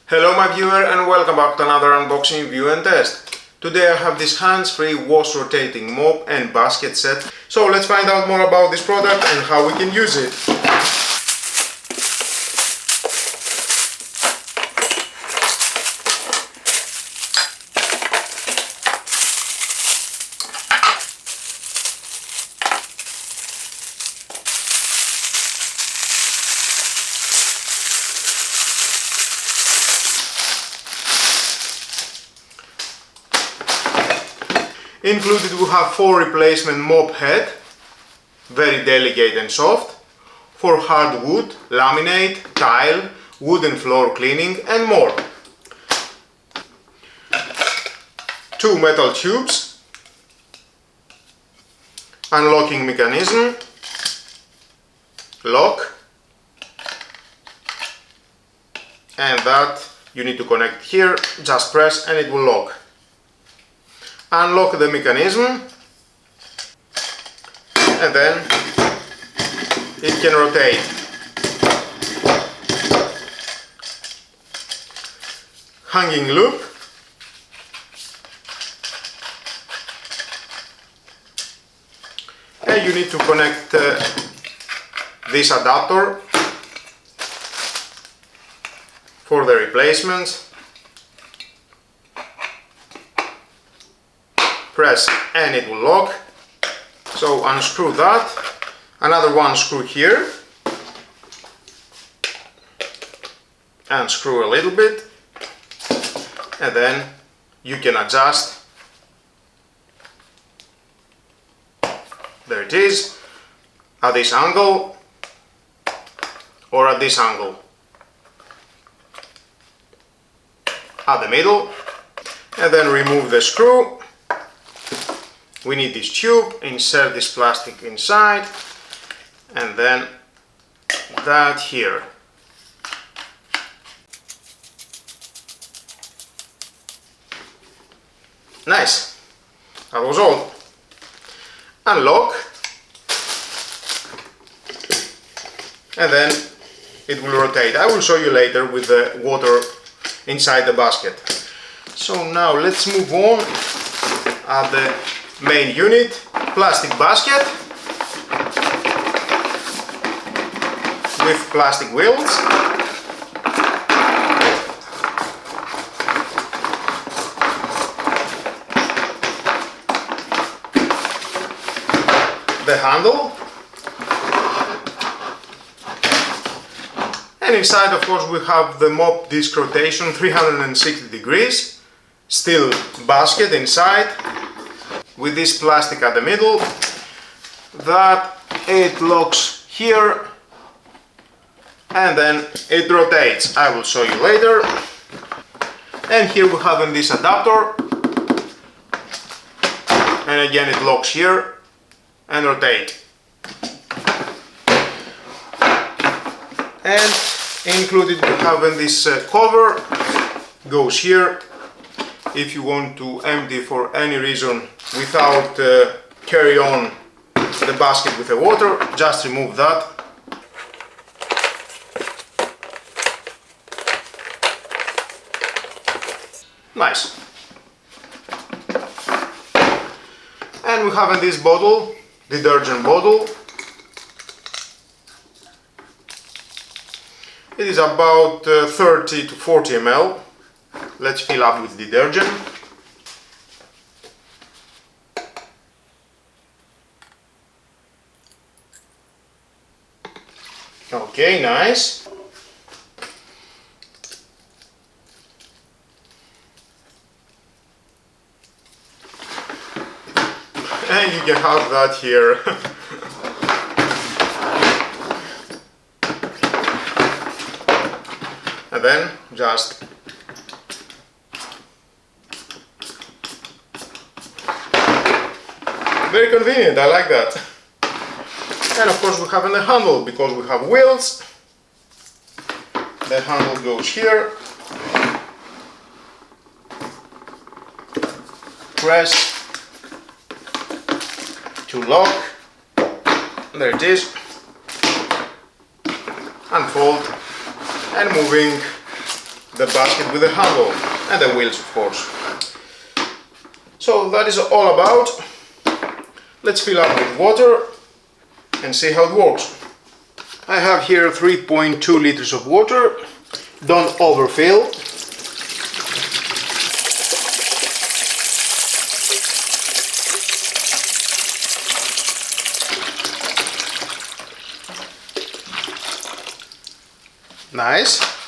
Hello my viewer and welcome back to another unboxing, view and test. Today I have this hands-free wash rotating mop and basket set. So let's find out more about this product and how we can use it. Included we have 4 replacement mop head, very delicate and soft, for hardwood, laminate, tile, wooden floor cleaning and more. 2 metal tubes, unlocking mechanism, lock, and that you need to connect here, just press and it will lock. Unlock the mechanism and then it can rotate. Hanging loop, and you need to connect this adapter for the replacements. Press and it will lock. So unscrew that, another one screw here, and screw a little bit, and then you can adjust. There it is, at this angle or at this angle, at the middle, and then remove the screw. We need this tube, insert this plastic inside, and then that here. Nice, that was all. Unlock, and then it will rotate. I will show you later with the water inside the basket. So now let's move on at the main unit. Plastic basket with plastic wheels, the handle, and inside of course we have the mop disc rotation 360 degrees, steel basket inside, with this plastic at the middle, that it locks here and then it rotates. I will show you later. And here we have this adapter, and again it locks here and rotate. And included we have this cover, goes here. If you want to empty for any reason without carry on the basket with the water, just remove that. Nice. And we have in this bottle, detergent bottle. It is about 30 to 40 ml. Let's fill up with detergent. Okay, nice. And you can have that here. And then just very convenient, I like that. And of course we have the handle, because we have wheels. The handle goes here. Press to lock. There it is. Unfold and moving the basket with the handle and the wheels, of course. So that is all about. Let's fill up with water and see how it works. I have here 3.2 liters of water. Don't overfill. Nice.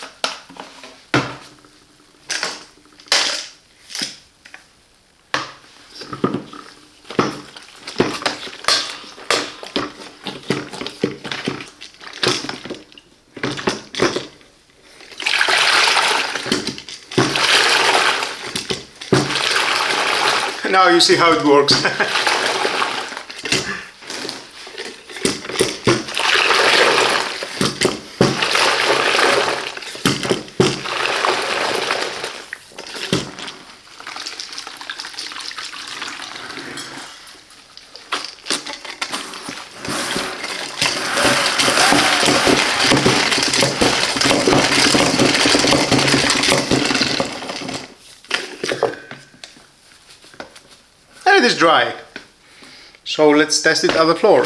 Now you see how it works. It is dry, so let's test it on the floor.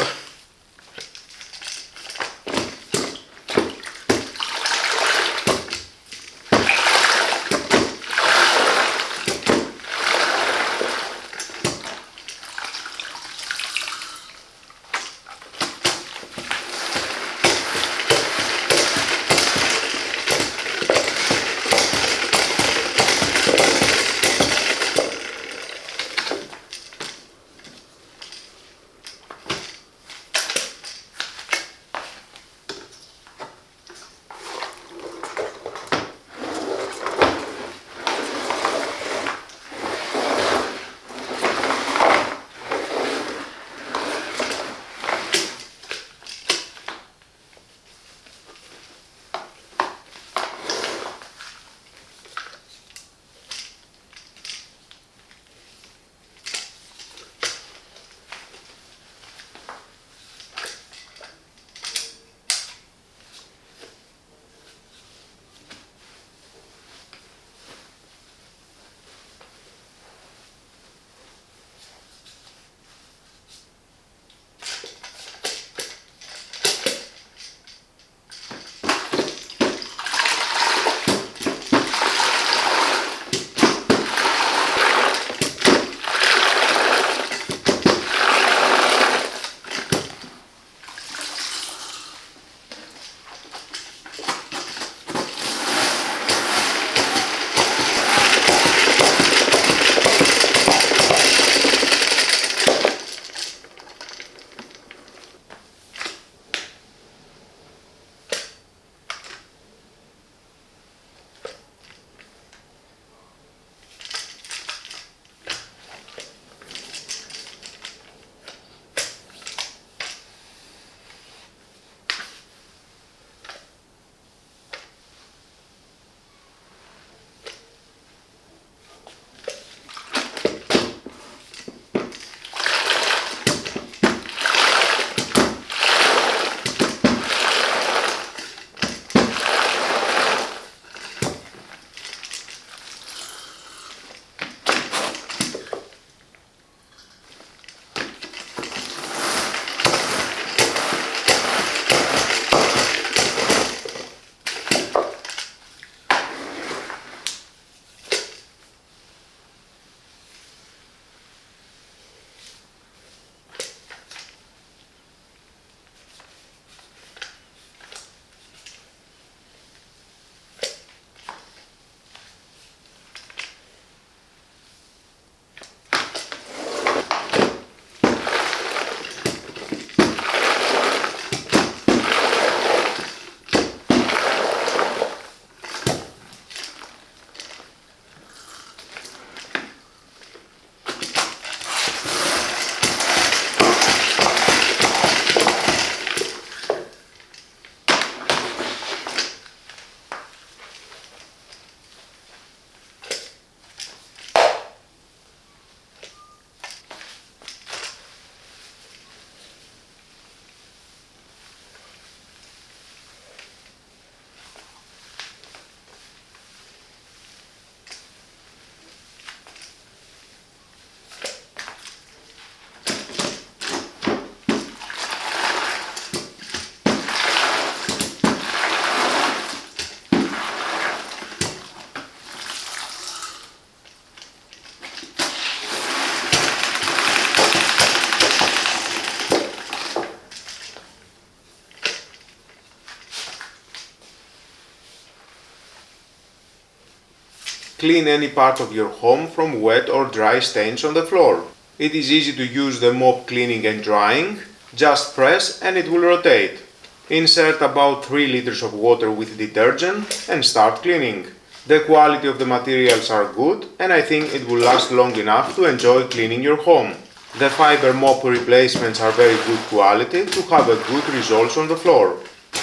clean any part of your home from wet or dry stains on the floor. It is easy to use the mop cleaning and drying. Just press and it will rotate. Insert about 3 liters of water with detergent and start cleaning. The quality of the materials are good and I think it will last long enough to enjoy cleaning your home. The fiber mop replacements are very good quality to have a good results on the floor.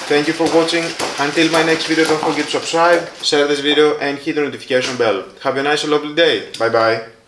Thank you for watching. Until my next video, don't forget to subscribe, share this video and hit the notification bell. Have a nice and lovely day. Bye bye.